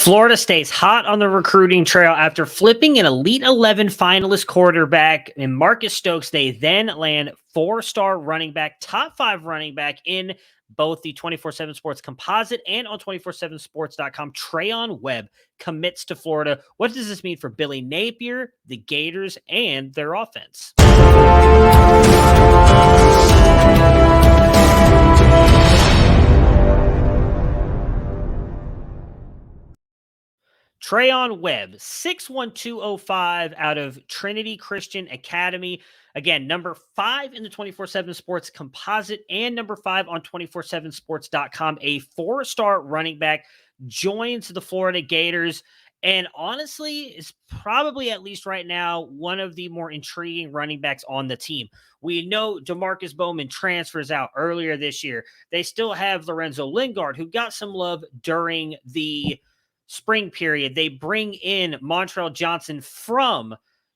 Florida stays hot on the recruiting trail after flipping an Elite 11 finalist quarterback in Marcus Stokes. They then land four-star running back, top five running back in both the 24/7 Sports composite and on 247sports.com. Treyaun Webb commits to Florida. What does this mean for Billy Napier, the Gators, and their offense? Treyaun Webb, 6'1", 205 out of Trinity Christian Academy. Again, number 5 in the 24/7 Sports composite and number 5 on 247sports.com. A four-star running back joins the Florida Gators and honestly is probably, at least right now, one of the more intriguing running backs on the team. We know DeMarcus Bowman transfers out earlier this year. They still have Lorenzo Lingard, who got some love during the spring period. They bring in Montrell Johnson from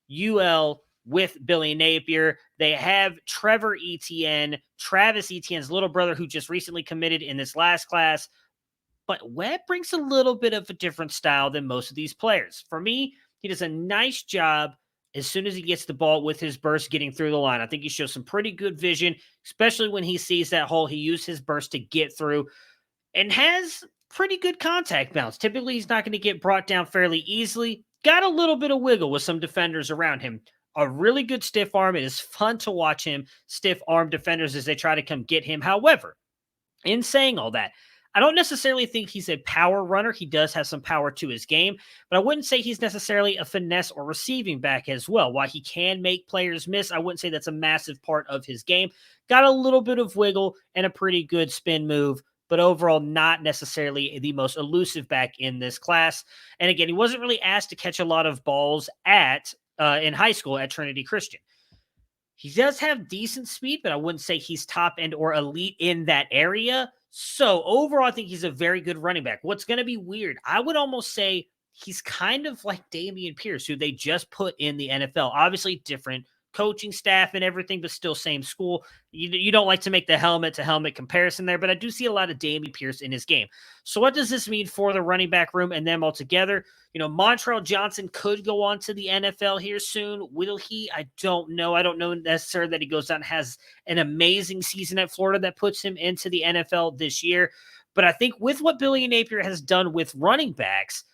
UL with Billy Napier. They have Trevor Etienne, Travis Etienne's little brother, who just recently committed in this last class. But Webb brings a little bit of a different style than most of these players. For me, he does a nice job as soon as he gets the ball with his burst getting through the line. I think he shows some pretty good vision, especially when he sees that hole. He used his burst to get through and has pretty good contact balance. Typically, he's not going to get brought down fairly easily. Got a little bit of wiggle with some defenders around him. A really good stiff arm. It is fun to watch him stiff arm defenders as they try to come get him. However, in saying all that, I don't necessarily think he's a power runner. He does have some power to his game, but I wouldn't say he's necessarily a finesse or receiving back as well. While he can make players miss, I wouldn't say that's a massive part of his game. Got a little bit of wiggle and a pretty good spin move, but overall not necessarily the most elusive back in this class. And again, he wasn't really asked to catch a lot of balls in high school at Trinity Christian. He does have decent speed, but I wouldn't say he's top end or elite in that area. So overall, I think he's a very good running back. What's going to be weird, I would almost say he's kind of like Dameon Pierce, who they just put in the NFL. Obviously different coaching staff and everything, but still same school. You don't like to make the helmet-to-helmet comparison there, but I do see a lot of Dameon Pierce in his game. So what does this mean for the running back room and them all together? Montrell Johnson could go on to the NFL here soon. Will he? I don't know. I don't know necessarily that he goes out and has an amazing season at Florida that puts him into the NFL this year. But I think with what Billy Napier has done with running backs,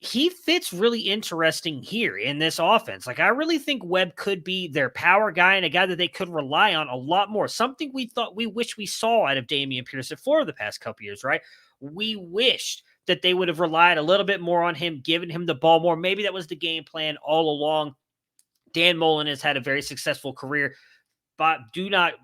he fits really interesting here in this offense. Like, I really think Webb could be their power guy and a guy that they could rely on a lot more. Something we wish we saw out of Dameon Pierce at Florida the past couple years, right? We wished that they would have relied a little bit more on him, given him the ball more. Maybe that was the game plan all along. Dan Mullen has had a very successful career, but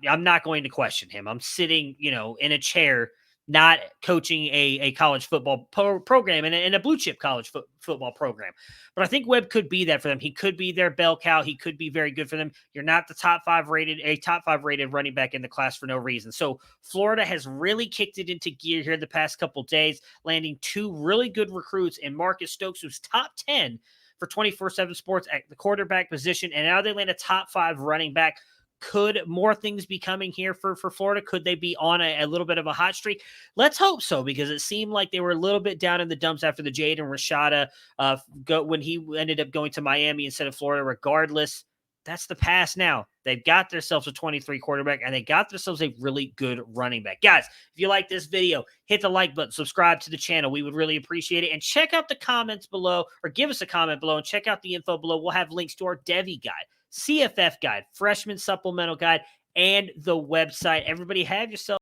I'm not going to question him. I'm sitting, in a chair, not coaching a college football program and a blue chip college football program. But I think Webb could be that for them. He could be their bell cow. He could be very good for them. You're not the top five rated running back in the class for no reason. So Florida has really kicked it into gear here the past couple days, landing two really good recruits in Marcus Stokes, who's top 10 for 24/7 Sports at the quarterback position. And now they land a top 5 running back. Could more things be coming here for Florida? Could they be on a little bit of a hot streak? Let's hope so, because it seemed like they were a little bit down in the dumps after the Jaden Rashada when he ended up going to Miami instead of Florida. Regardless, that's the past now. They've got themselves a 23 quarterback, and they got themselves a really good running back. Guys, if you like this video, hit the like button, subscribe to the channel. We would really appreciate it. And check out the comments below, or give us a comment below, and check out the info below. We'll have links to our Devy guide, CFF guide, freshman supplemental guide, and the website. Everybody have yourself